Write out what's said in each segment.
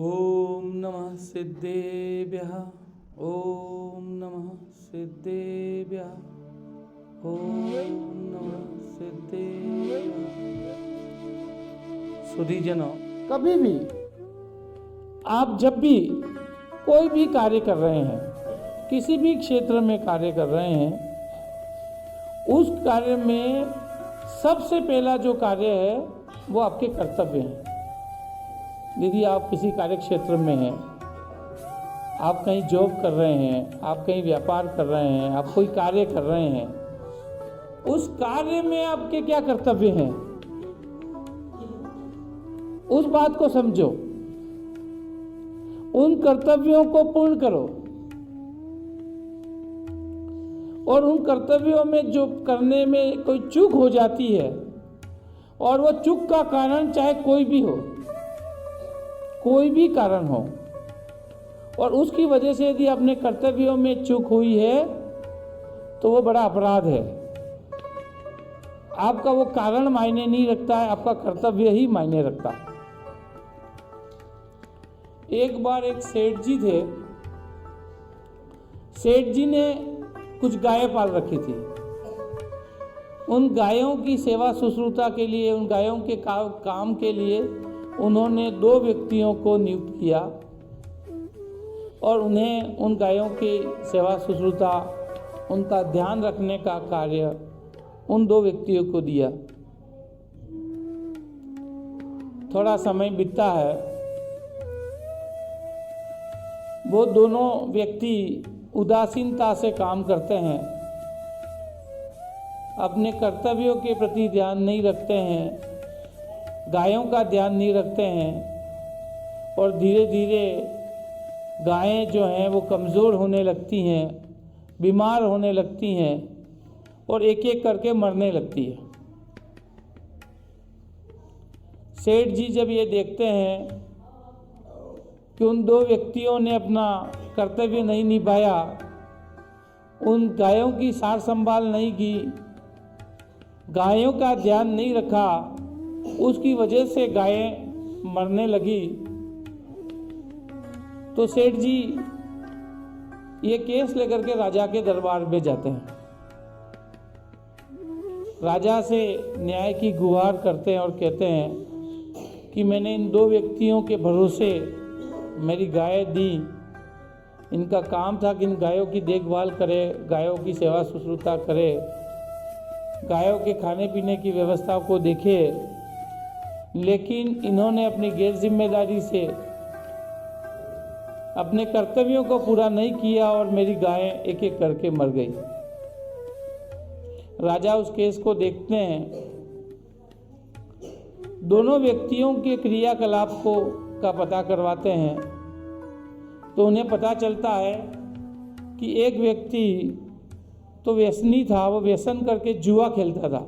ओम नमः सिद्धेभ्यः। ओम नमः सिद्धेभ्यः। ओम नमः सिद्धेभ्यः। सुधीजनों, कभी भी आप जब भी कोई भी कार्य कर रहे हैं, किसी भी क्षेत्र में कार्य कर रहे हैं, उस कार्य में सबसे पहला जो कार्य है वो आपके कर्तव्य हैं। यदि आप किसी कार्य क्षेत्र में हैं, आप कहीं जॉब कर रहे हैं, आप कहीं व्यापार कर रहे हैं, आप कोई कार्य कर रहे हैं, उस कार्य में आपके क्या कर्तव्य हैं, उस बात को समझो, उन कर्तव्यों को पूर्ण करो। और उन कर्तव्यों में जो करने में कोई चूक हो जाती है, और वो चूक का कारण चाहे कोई भी हो, कोई भी कारण हो, और उसकी वजह से यदि अपने कर्तव्यों में चूक हुई है तो वो बड़ा अपराध है। आपका वो कारण मायने नहीं रखता है, आपका कर्तव्य ही मायने रखता है। एक बार एक सेठ जी थे। सेठ जी ने कुछ गायें पाल रखी थी। उन गायों की सेवा शुश्रूषा के लिए, उन गायों के काम के लिए उन्होंने 2 व्यक्तियों को नियुक्त किया और उन्हें उन गायों की सेवा शुश्रूषा, उनका ध्यान रखने का कार्य उन 2 व्यक्तियों को दिया। थोड़ा समय बीतता है, वो दोनों व्यक्ति उदासीनता से काम करते हैं, अपने कर्तव्यों के प्रति ध्यान नहीं रखते हैं, गायों का ध्यान नहीं रखते हैं, और धीरे धीरे गायें जो हैं वो कमज़ोर होने लगती हैं, बीमार होने लगती हैं और एक एक करके मरने लगती है। सेठ जी जब ये देखते हैं कि उन 2 व्यक्तियों ने अपना कर्तव्य नहीं निभाया, उन गायों की सार संभाल नहीं की, गायों का ध्यान नहीं रखा, उसकी वजह से गायें मरने लगी, तो सेठ जी ये केस लेकर के राजा के दरबार में जाते हैं। राजा से न्याय की गुहार करते हैं और कहते हैं कि मैंने इन 2 व्यक्तियों के भरोसे मेरी गाय दी। इनका काम था कि इन गायों की देखभाल करे, गायों की सेवा शुश्रूषा करे, गायों के खाने पीने की व्यवस्था को देखे, लेकिन इन्होंने अपनी गैर जिम्मेदारी से अपने कर्तव्यों को पूरा नहीं किया और मेरी गायें एक एक करके मर गई। राजा उस केस को देखते हैं, दोनों व्यक्तियों के क्रियाकलाप का पता करवाते हैं, तो उन्हें पता चलता है कि एक व्यक्ति तो व्यसनी था, वो व्यसन करके जुआ खेलता था,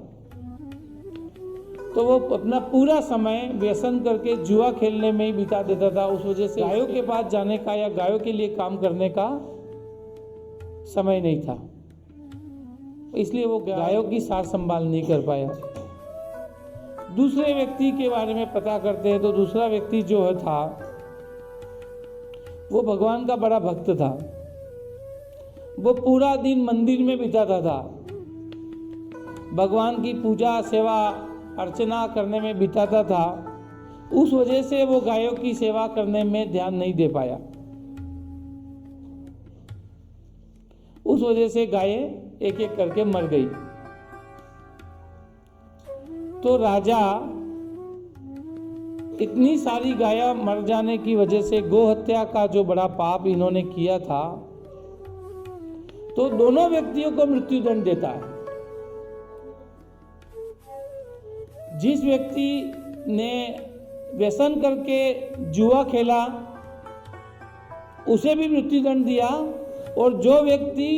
तो वो अपना पूरा समय व्यसन करके जुआ खेलने में ही बिता देता था। उस वजह से गायों के पास जाने का या गायों के लिए काम करने का समय नहीं था, इसलिए वो गायों की सार संभाल नहीं कर पाया। दूसरे व्यक्ति के बारे में पता करते हैं तो दूसरा व्यक्ति जो था वो भगवान का बड़ा भक्त था। वो पूरा दिन मंदिर में बिताता था, भगवान की पूजा सेवा अर्चना करने में बिताता था। उस वजह से वो गायों की सेवा करने में ध्यान नहीं दे पाया। उस वजह से गायें एक एक करके मर गई। तो राजा इतनी सारी गायें मर जाने की वजह से गौ हत्या का जो बड़ा पाप इन्होंने किया था, तो दोनों व्यक्तियों को मृत्युदंड देता है। जिस व्यक्ति ने व्यसन करके जुआ खेला उसे भी मृत्युदंड दिया, और जो व्यक्ति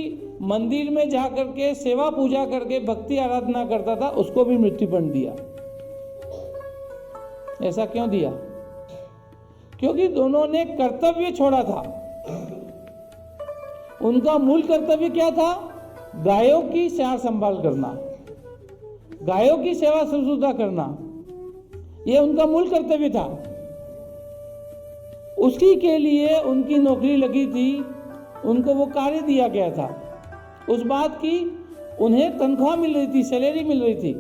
मंदिर में जाकर के सेवा पूजा करके भक्ति आराधना करता था उसको भी मृत्युदंड दिया। ऐसा क्यों दिया? क्योंकि दोनों ने कर्तव्य छोड़ा था। उनका मूल कर्तव्य क्या था? गायों की सार संभाल करना, गायों की सेवा शुश्रूषा करना, यह उनका मूल कर्तव्य था। उसी के लिए उनकी नौकरी लगी थी, उनको वो कार्य दिया गया था, उस बात की उन्हें तनख्वाह मिल रही थी, सैलरी मिल रही थी।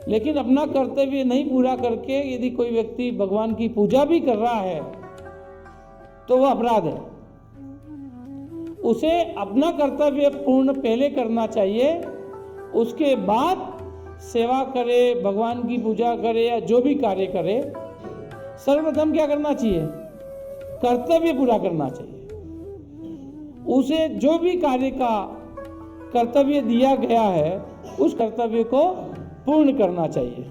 लेकिन अपना कर्तव्य नहीं पूरा करके यदि कोई व्यक्ति भगवान की पूजा भी कर रहा है तो वह अपराध है। उसे अपना कर्तव्य पूर्ण पहले करना चाहिए, उसके बाद सेवा करे, भगवान की पूजा करे या जो भी कार्य करे, सर्वप्रथम क्या करना चाहिए? कर्तव्य पूरा करना चाहिए। उसे जो भी कार्य का कर्तव्य दिया गया है उस कर्तव्य को पूर्ण करना चाहिए।